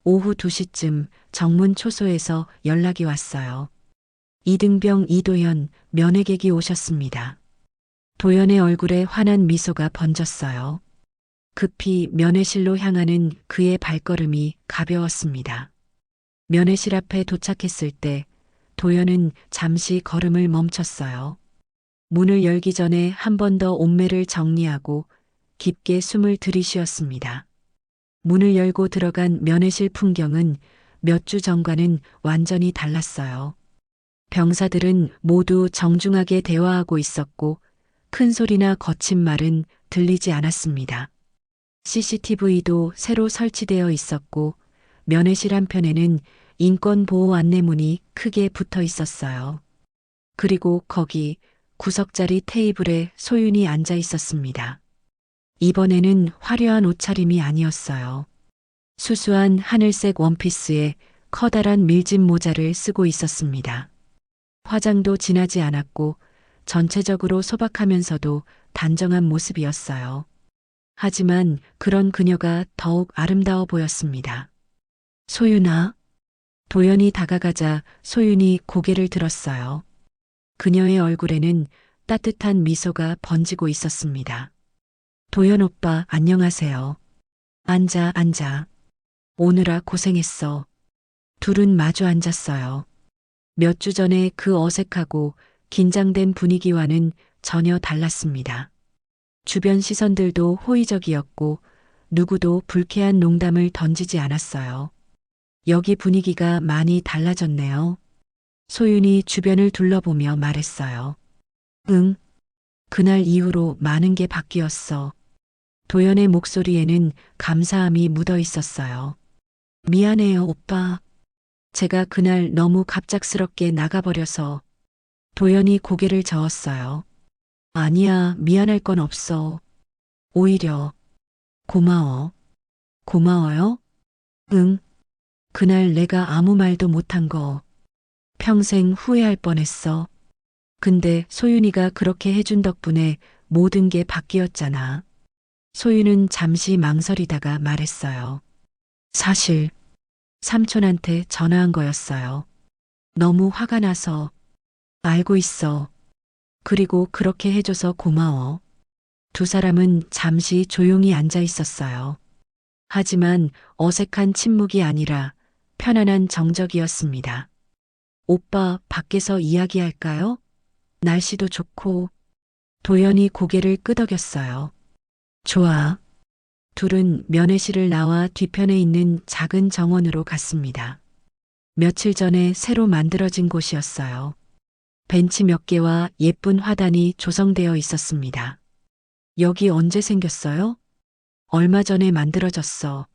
오후 2시쯤 정문 초소에서 연락이 왔어요. 이등병 이도현 면회객이 오셨습니다. 도연의 얼굴에 환한 미소가 번졌어요. 급히 면회실로 향하는 그의 발걸음이 가벼웠습니다. 면회실 앞에 도착했을 때 도연은 잠시 걸음을 멈췄어요. 문을 열기 전에 한 번 더 옷매를 정리하고 깊게 숨을 들이쉬었습니다. 문을 열고 들어간 면회실 풍경은 몇 주 전과는 완전히 달랐어요. 병사들은 모두 정중하게 대화하고 있었고 큰 소리나 거친 말은 들리지 않았습니다. CCTV도 새로 설치되어 있었고 면회실 한편에는 인권보호 안내문이 크게 붙어 있었어요. 그리고 거기 구석자리 테이블에 소윤이 앉아 있었습니다. 이번에는 화려한 옷차림이 아니었어요. 수수한 하늘색 원피스에 커다란 밀짚 모자를 쓰고 있었습니다. 화장도 진하지 않았고 전체적으로 소박하면서도 단정한 모습이었어요. 하지만 그런 그녀가 더욱 아름다워 보였습니다. 소윤아. 도연이 다가가자 소윤이 고개를 들었어요. 그녀의 얼굴에는 따뜻한 미소가 번지고 있었습니다. 도연 오빠, 안녕하세요. 앉아, 앉아. 오느라 고생했어. 둘은 마주 앉았어요. 몇 주 전에 그 어색하고 긴장된 분위기와는 전혀 달랐습니다. 주변 시선들도 호의적이었고 누구도 불쾌한 농담을 던지지 않았어요. 여기 분위기가 많이 달라졌네요. 소윤이 주변을 둘러보며 말했어요. 응. 그날 이후로 많은 게 바뀌었어. 도연의 목소리에는 감사함이 묻어 있었어요. 미안해요, 오빠. 제가 그날 너무 갑작스럽게 나가버려서. 도연이 고개를 저었어요. 아니야, 미안할 건 없어. 오히려 고마워. 고마워요? 응. 그날 내가 아무 말도 못한 거 평생 후회할 뻔했어. 근데 소윤이가 그렇게 해준 덕분에 모든 게 바뀌었잖아. 소윤은 잠시 망설이다가 말했어요. 사실 삼촌한테 전화한 거였어요. 너무 화가 나서. 알고 있어. 그리고 그렇게 해줘서 고마워. 두 사람은 잠시 조용히 앉아 있었어요. 하지만 어색한 침묵이 아니라 편안한 정적이었습니다. 오빠, 밖에서 이야기할까요? 날씨도 좋고. 도연이 고개를 끄덕였어요. 좋아. 둘은 면회실을 나와 뒤편에 있는 작은 정원으로 갔습니다. 며칠 전에 새로 만들어진 곳이었어요. 벤치 몇 개와 예쁜 화단이 조성되어 있었습니다. 여기 언제 생겼어요? 얼마 전에 만들어졌어.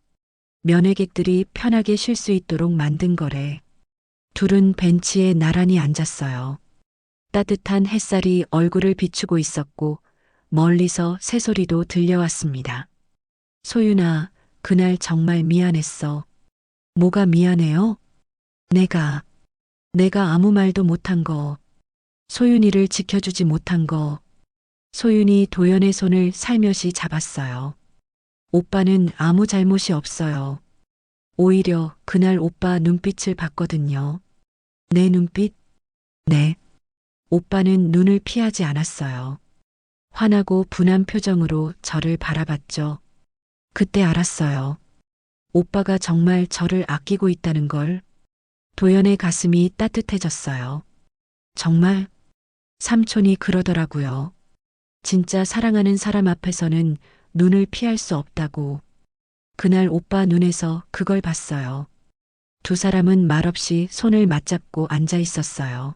면회객들이 편하게 쉴 수 있도록 만든 거래. 둘은 벤치에 나란히 앉았어요. 따뜻한 햇살이 얼굴을 비추고 있었고 멀리서 새소리도 들려왔습니다. 소윤아, 그날 정말 미안했어. 뭐가 미안해요? 내가 아무 말도 못한 거. 소윤이를 지켜주지 못한 거. 소윤이 도연의 손을 살며시 잡았어요. 오빠는 아무 잘못이 없어요. 오히려 그날 오빠 눈빛을 봤거든요. 내 눈빛? 네. 오빠는 눈을 피하지 않았어요. 화나고 분한 표정으로 저를 바라봤죠. 그때 알았어요. 오빠가 정말 저를 아끼고 있다는 걸. 도연의 가슴이 따뜻해졌어요. 정말? 삼촌이 그러더라고요. 진짜 사랑하는 사람 앞에서는 눈을 피할 수 없다고. 그날 오빠 눈에서 그걸 봤어요. 두 사람은 말없이 손을 맞잡고 앉아 있었어요.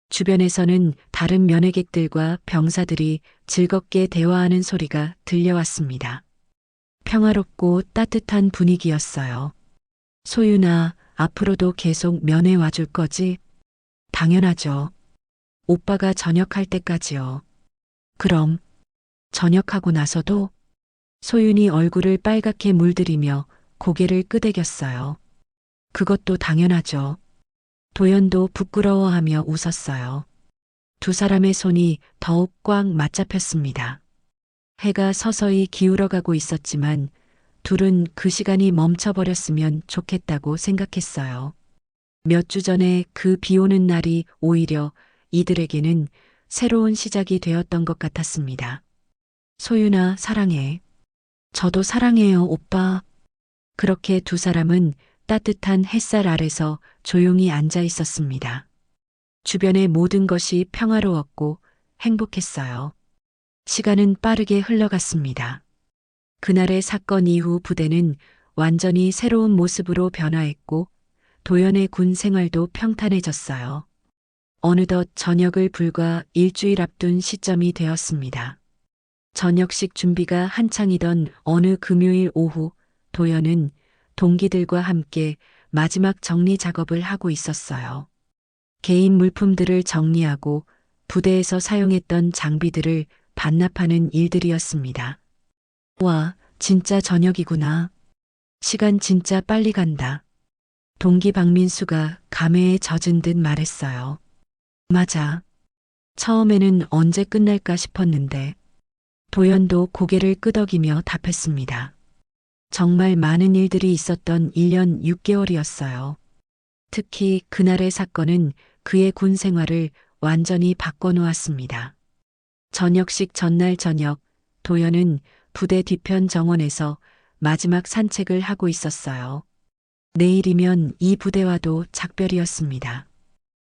주변에서는 다른 면회객들과 병사들이 즐겁게 대화하는 소리가 들려왔습니다. 평화롭고 따뜻한 분위기였어요. 소윤아, 앞으로도 계속 면회 와줄 거지? 당연하죠. 오빠가 전역할 때까지요. 그럼 전역하고 나서도? 소윤이 얼굴을 빨갛게 물들이며 고개를 끄덕였어요. 그것도 당연하죠. 도연도 부끄러워하며 웃었어요. 두 사람의 손이 더욱 꽉 맞잡혔습니다. 해가 서서히 기울어가고 있었지만 둘은 그 시간이 멈춰버렸으면 좋겠다고 생각했어요. 몇 주 전에 그 비 오는 날이 오히려 이들에게는 새로운 시작이 되었던 것 같았습니다. 소윤아, 사랑해. 저도 사랑해요, 오빠. 그렇게 두 사람은 따뜻한 햇살 아래서 조용히 앉아 있었습니다. 주변의 모든 것이 평화로웠고 행복했어요. 시간은 빠르게 흘러갔습니다. 그날의 사건 이후 부대는 완전히 새로운 모습으로 변화했고 도연의 군 생활도 평탄해졌어요. 어느덧 전역을 불과 일주일 앞둔 시점이 되었습니다. 저녁식 준비가 한창이던 어느 금요일 오후 도연은 동기들과 함께 마지막 정리 작업을 하고 있었어요. 개인 물품들을 정리하고 부대에서 사용했던 장비들을 반납하는 일들이었습니다. 와, 진짜 저녁이구나. 시간 진짜 빨리 간다. 동기 박민수가 감회에 젖은 듯 말했어요. 맞아. 처음에는 언제 끝날까 싶었는데 도연도 고개를 끄덕이며 답했습니다. 정말 많은 일들이 있었던 1년 6개월이었어요. 특히 그날의 사건은 그의 군 생활을 완전히 바꿔놓았습니다. 저녁식 전날 저녁, 도연은 부대 뒤편 정원에서 마지막 산책을 하고 있었어요. 내일이면 이 부대와도 작별이었습니다.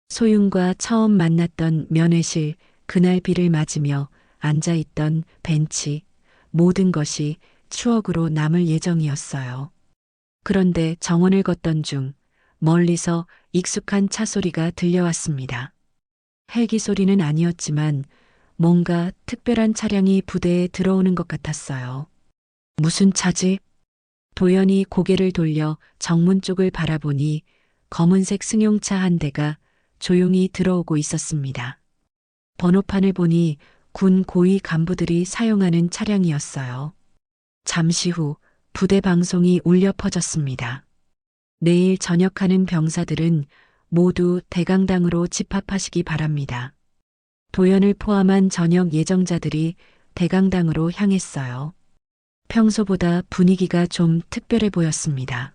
소윤과 처음 만났던 면회실, 그날 비를 맞으며 앉아있던 벤치, 모든 것이 추억으로 남을 예정이었어요. 그런데 정원을 걷던 중 멀리서 익숙한 차 소리가 들려왔습니다. 헬기 소리는 아니었지만 뭔가 특별한 차량이 부대에 들어오는 것 같았어요. 무슨 차지? 도연이 고개를 돌려 정문 쪽을 바라보니 검은색 승용차 한 대가 조용히 들어오고 있었습니다. 번호판을 보니 군 고위 간부들이 사용하는 차량이었어요. 잠시 후 부대 방송이 울려 퍼졌습니다. 내일 전역하는 병사들은 모두 대강당으로 집합하시기 바랍니다. 도연을 포함한 전역 예정자들이 대강당으로 향했어요. 평소보다 분위기가 좀 특별해 보였습니다.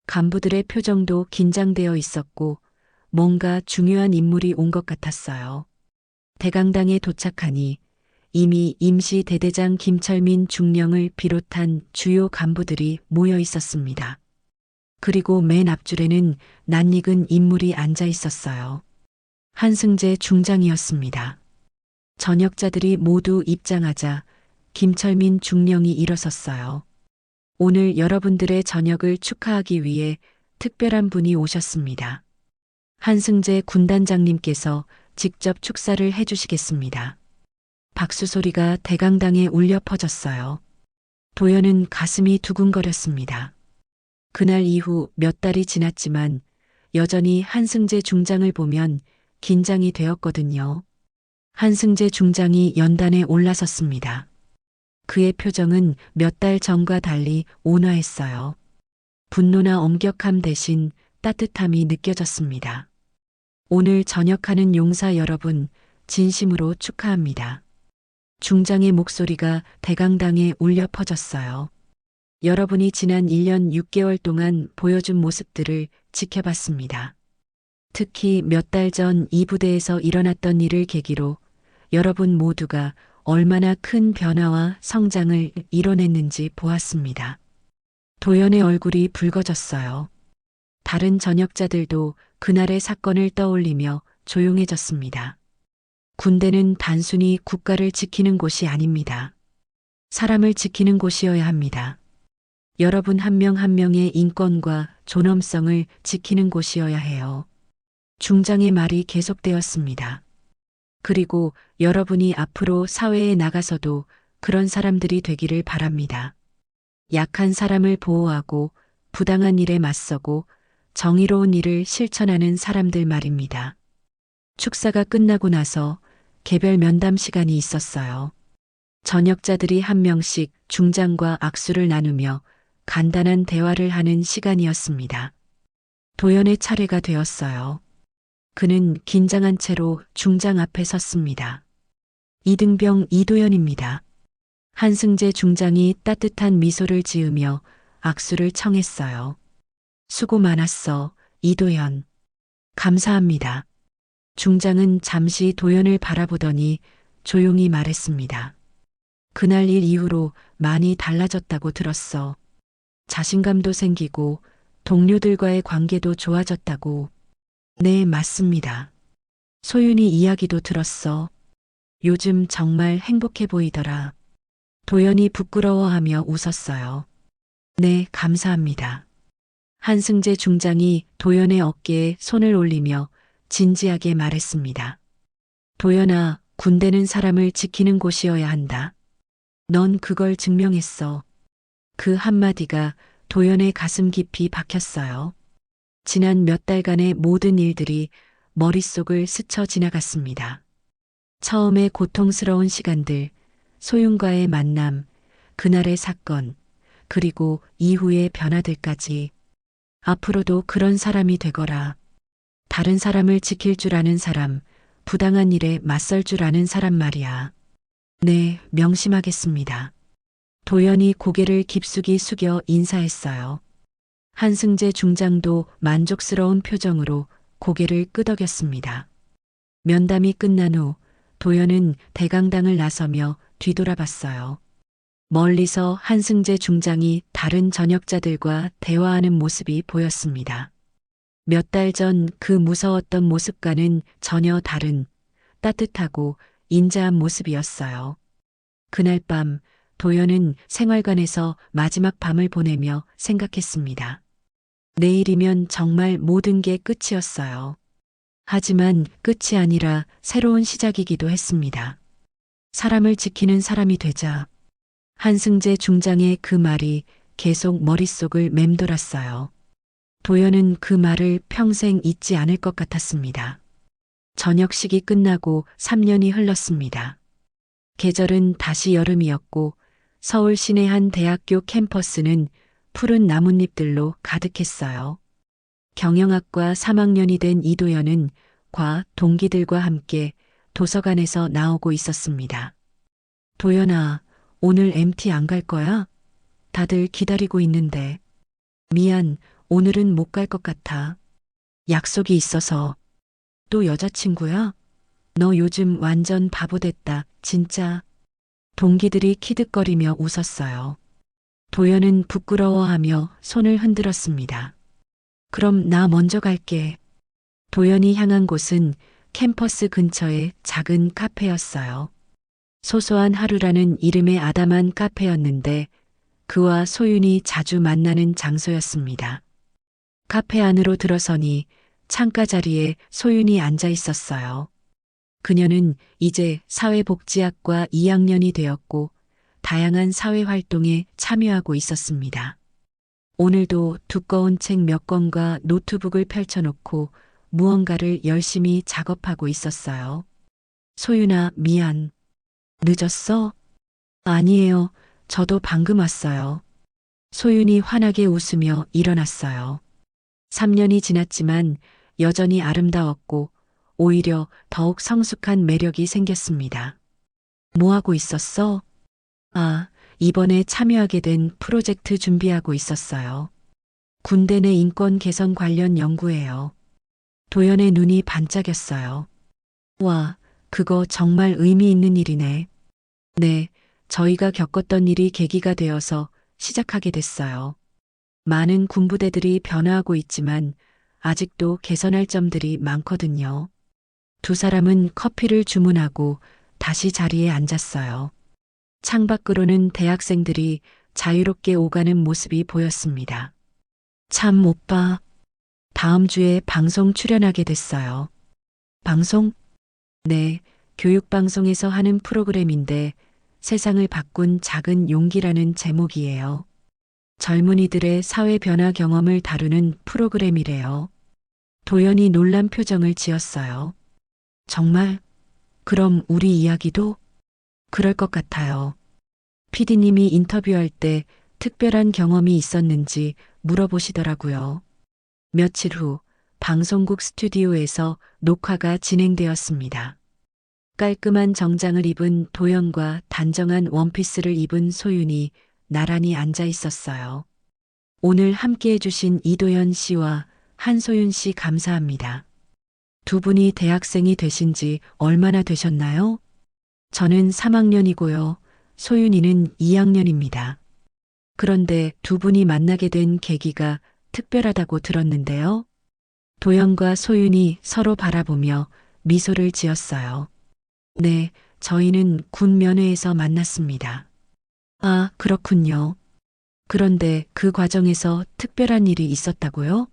간부들의 표정도 긴장되어 있었고 뭔가 중요한 인물이 온 것 같았어요. 대강당에 도착하니 이미 임시 대대장 김철민 중령을 비롯한 주요 간부들이 모여 있었습니다. 그리고 맨 앞줄에는 낯익은 인물이 앉아 있었어요. 한승재 중장이었습니다. 전역자들이 모두 입장하자 김철민 중령이 일어섰어요. 오늘 여러분들의 전역을 축하하기 위해 특별한 분이 오셨습니다. 한승재 군단장님께서 직접 축사를 해주시겠습니다. 박수 소리가 대강당에 울려 퍼졌어요. 도연은 가슴이 두근거렸습니다. 그날 이후 몇 달이 지났지만 여전히 한승재 중장을 보면 긴장이 되었거든요. 한승재 중장이 연단에 올라섰습니다. 그의 표정은 몇 달 전과 달리 온화했어요. 분노나 엄격함 대신 따뜻함이 느껴졌습니다. 오늘 전역하는 용사 여러분, 진심으로 축하합니다. 중장의 목소리가 대강당에 울려 퍼졌어요. 여러분이 지난 1년 6개월 동안 보여준 모습들을 지켜봤습니다. 특히 몇 달 전 이 부대에서 일어났던 일을 계기로 여러분 모두가 얼마나 큰 변화와 성장을 이뤄냈는지 보았습니다. 도연의 얼굴이 붉어졌어요. 다른 전역자들도 그날의 사건을 떠올리며 조용해졌습니다. 군대는 단순히 국가를 지키는 곳이 아닙니다. 사람을 지키는 곳이어야 합니다. 여러분 한 명 한 명의 인권과 존엄성을 지키는 곳이어야 해요. 중장의 말이 계속되었습니다. 그리고 여러분이 앞으로 사회에 나가서도 그런 사람들이 되기를 바랍니다. 약한 사람을 보호하고 부당한 일에 맞서고 정의로운 일을 실천하는 사람들 말입니다. 축사가 끝나고 나서 개별 면담 시간이 있었어요. 전역자들이 한 명씩 중장과 악수를 나누며 간단한 대화를 하는 시간이었습니다. 도연의 차례가 되었어요. 그는 긴장한 채로 중장 앞에 섰습니다. 이등병 이도연입니다. 한승재 중장이 따뜻한 미소를 지으며 악수를 청했어요. 수고 많았어, 이도연. 감사합니다. 중장은 잠시 도연을 바라보더니 조용히 말했습니다. 그날 일 이후로 많이 달라졌다고 들었어. 자신감도 생기고 동료들과의 관계도 좋아졌다고. 네, 맞습니다. 소윤이 이야기도 들었어. 요즘 정말 행복해 보이더라. 도연이 부끄러워하며 웃었어요. 네, 감사합니다. 한승재 중장이 도연의 어깨에 손을 올리며 진지하게 말했습니다. 도연아, 군대는 사람을 지키는 곳이어야 한다. 넌 그걸 증명했어. 그 한마디가 도연의 가슴 깊이 박혔어요. 지난 몇 달간의 모든 일들이 머릿속을 스쳐 지나갔습니다. 처음에 고통스러운 시간들, 소윤과의 만남, 그날의 사건, 그리고 이후의 변화들까지. 앞으로도 그런 사람이 되거라. 다른 사람을 지킬 줄 아는 사람, 부당한 일에 맞설 줄 아는 사람 말이야. 네, 명심하겠습니다. 도연이 고개를 깊숙이 숙여 인사했어요. 한승재 중장도 만족스러운 표정으로 고개를 끄덕였습니다. 면담이 끝난 후 도연은 대강당을 나서며 뒤돌아봤어요. 멀리서 한승재 중장이 다른 전역자들과 대화하는 모습이 보였습니다. 몇 달 전 그 무서웠던 모습과는 전혀 다른 따뜻하고 인자한 모습이었어요. 그날 밤 도연은 생활관에서 마지막 밤을 보내며 생각했습니다. 내일이면 정말 모든 게 끝이었어요. 하지만 끝이 아니라 새로운 시작이기도 했습니다. 사람을 지키는 사람이 되자. 한승재 중장의 그 말이 계속 머릿속을 맴돌았어요. 도연은 그 말을 평생 잊지 않을 것 같았습니다. 저녁식이 끝나고 3년이 흘렀습니다. 계절은 다시 여름이었고 서울 시내 한 대학교 캠퍼스는 푸른 나뭇잎들로 가득했어요. 경영학과 3학년이 된 이도연은 과 동기들과 함께 도서관에서 나오고 있었습니다. 도연아, 오늘 MT 안 갈 거야? 다들 기다리고 있는데. 미안, 오늘은 못 갈 것 같아. 약속이 있어서. 또 여자친구야? 너 요즘 완전 바보 됐다, 진짜. 동기들이 키득거리며 웃었어요. 도연은 부끄러워하며 손을 흔들었습니다. 그럼 나 먼저 갈게. 도연이 향한 곳은 캠퍼스 근처의 작은 카페였어요. 소소한 하루라는 이름의 아담한 카페였는데 그와 소윤이 자주 만나는 장소였습니다. 카페 안으로 들어서니 창가 자리에 소윤이 앉아 있었어요. 그녀는 이제 사회복지학과 2학년이 되었고 다양한 사회활동에 참여하고 있었습니다. 오늘도 두꺼운 책 몇 권과 노트북을 펼쳐놓고 무언가를 열심히 작업하고 있었어요. 소윤아, 미안. 늦었어? 아니에요. 저도 방금 왔어요. 소윤이 환하게 웃으며 일어났어요. 3년이 지났지만 여전히 아름다웠고 오히려 더욱 성숙한 매력이 생겼습니다. 뭐 하고 있었어? 아, 이번에 참여하게 된 프로젝트 준비하고 있었어요. 군대 내 인권 개선 관련 연구예요. 도연의 눈이 반짝였어요. 와, 그거 정말 의미 있는 일이네. 네, 저희가 겪었던 일이 계기가 되어서 시작하게 됐어요. 많은 군부대들이 변화하고 있지만 아직도 개선할 점들이 많거든요. 두 사람은 커피를 주문하고 다시 자리에 앉았어요. 창밖으로는 대학생들이 자유롭게 오가는 모습이 보였습니다. 참 오빠, 다음 주에 방송 출연하게 됐어요. 방송? 네, 교육방송에서 하는 프로그램인데 세상을 바꾼 작은 용기라는 제목이에요. 젊은이들의 사회 변화 경험을 다루는 프로그램이래요. 도연이 놀란 표정을 지었어요. 정말? 그럼 우리 이야기도? 그럴 것 같아요. PD님이 인터뷰할 때 특별한 경험이 있었는지 물어보시더라고요. 며칠 후 방송국 스튜디오에서 녹화가 진행되었습니다. 깔끔한 정장을 입은 도연과 단정한 원피스를 입은 소윤이 나란히 앉아 있었어요. 오늘 함께 해주신 이도연 씨와 한소윤 씨 감사합니다. 두 분이 대학생이 되신 지 얼마나 되셨나요? 저는 3학년이고요. 소윤이는 2학년입니다. 그런데 두 분이 만나게 된 계기가 특별하다고 들었는데요. 도연과 소윤이 서로 바라보며 미소를 지었어요. 네, 저희는 군 면회에서 만났습니다. 아, 그렇군요. 그런데 그 과정에서 특별한 일이 있었다고요?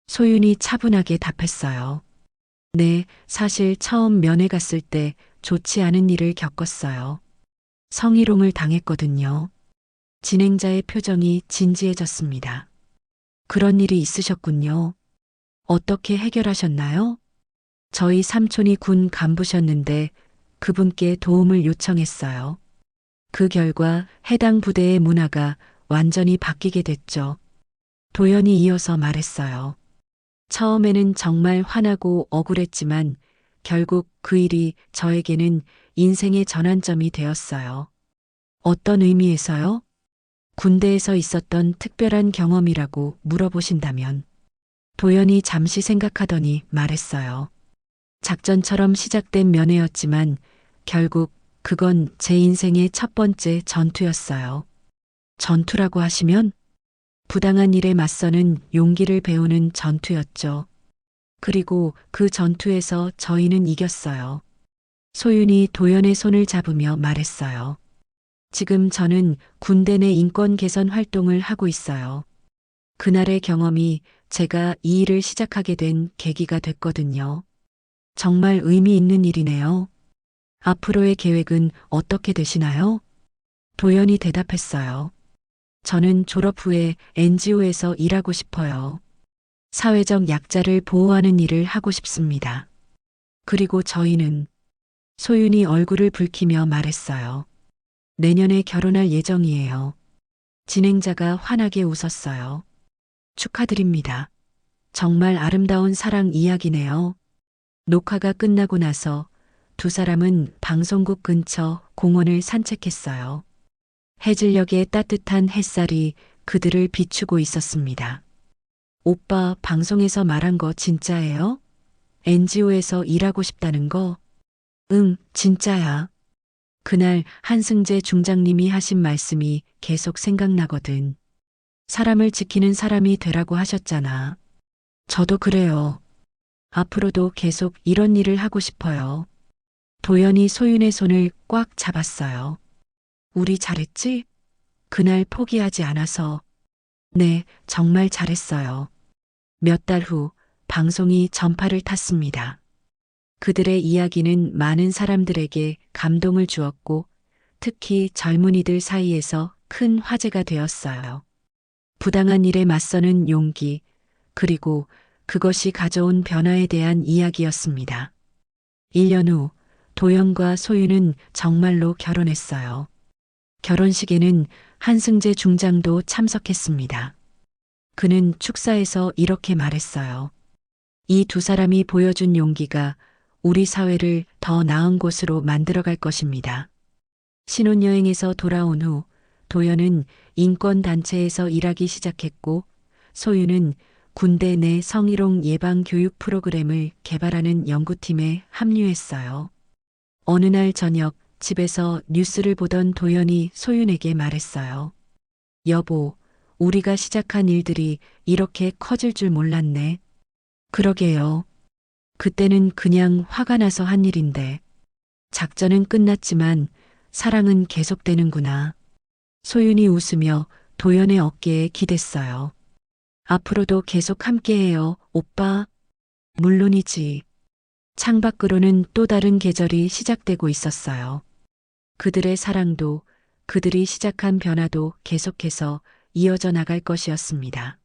소윤이 차분하게 답했어요. 네, 사실 처음 면회 갔을 때 좋지 않은 일을 겪었어요. 성희롱을 당했거든요. 진행자의 표정이 진지해졌습니다. 그런 일이 있으셨군요. 어떻게 해결하셨나요? 저희 삼촌이 군 간부셨는데 그분께 도움을 요청했어요. 그 결과 해당 부대의 문화가 완전히 바뀌게 됐죠. 도연이 이어서 말했어요. 처음에는 정말 화나고 억울했지만 결국 그 일이 저에게는 인생의 전환점이 되었어요. 어떤 의미에서요? 군대에서 있었던 특별한 경험이라고 물어보신다면 도연이 잠시 생각하더니 말했어요. 작전처럼 시작된 면회였지만 결국 그건 제 인생의 첫 번째 전투였어요. 전투라고 하시면 부당한 일에 맞서는 용기를 배우는 전투였죠. 그리고 그 전투에서 저희는 이겼어요. 소윤이 도연의 손을 잡으며 말했어요. 지금 저는 군대 내 인권 개선 활동을 하고 있어요. 그날의 경험이 제가 이 일을 시작하게 된 계기가 됐거든요. 정말 의미 있는 일이네요. 앞으로의 계획은 어떻게 되시나요? 도연이 대답했어요. 저는 졸업 후에 NGO에서 일하고 싶어요. 사회적 약자를 보호하는 일을 하고 싶습니다. 그리고 저희는 소윤이 얼굴을 붉히며 말했어요. 내년에 결혼할 예정이에요. 진행자가 환하게 웃었어요. 축하드립니다. 정말 아름다운 사랑 이야기네요. 녹화가 끝나고 나서 두 사람은 방송국 근처 공원을 산책했어요. 해질녘의 따뜻한 햇살이 그들을 비추고 있었습니다. 오빠 방송에서 말한 거 진짜예요? NGO에서 일하고 싶다는 거? 응, 진짜야. 그날 한승재 중장님이 하신 말씀이 계속 생각나거든. 사람을 지키는 사람이 되라고 하셨잖아. 저도 그래요. 앞으로도 계속 이런 일을 하고 싶어요. 도연이 소윤의 손을 꽉 잡았어요. 우리 잘했지? 그날 포기하지 않아서. 네, 정말 잘했어요. 몇 달 후 방송이 전파를 탔습니다. 그들의 이야기는 많은 사람들에게 감동을 주었고 특히 젊은이들 사이에서 큰 화제가 되었어요. 부당한 일에 맞서는 용기, 그리고 그것이 가져온 변화에 대한 이야기였습니다. 1년 후 도연과 소윤은 정말로 결혼했어요. 결혼식에는 한승재 중장도 참석했습니다. 그는 축사에서 이렇게 말했어요. 이 두 사람이 보여준 용기가 우리 사회를 더 나은 곳으로 만들어갈 것입니다. 신혼여행에서 돌아온 후 도연은 인권단체에서 일하기 시작했고 소윤은 군대 내 성희롱 예방 교육 프로그램을 개발하는 연구팀에 합류했어요. 어느 날 저녁 집에서 뉴스를 보던 도연이 소윤에게 말했어요. 여보, 우리가 시작한 일들이 이렇게 커질 줄 몰랐네. 그러게요. 그때는 그냥 화가 나서 한 일인데 작전은 끝났지만 사랑은 계속되는구나. 소윤이 웃으며 도연의 어깨에 기댔어요. 앞으로도 계속 함께해요, 오빠. 물론이지. 창밖으로는 또 다른 계절이 시작되고 있었어요. 그들의 사랑도 그들이 시작한 변화도 계속해서 이어져 나갈 것이었습니다.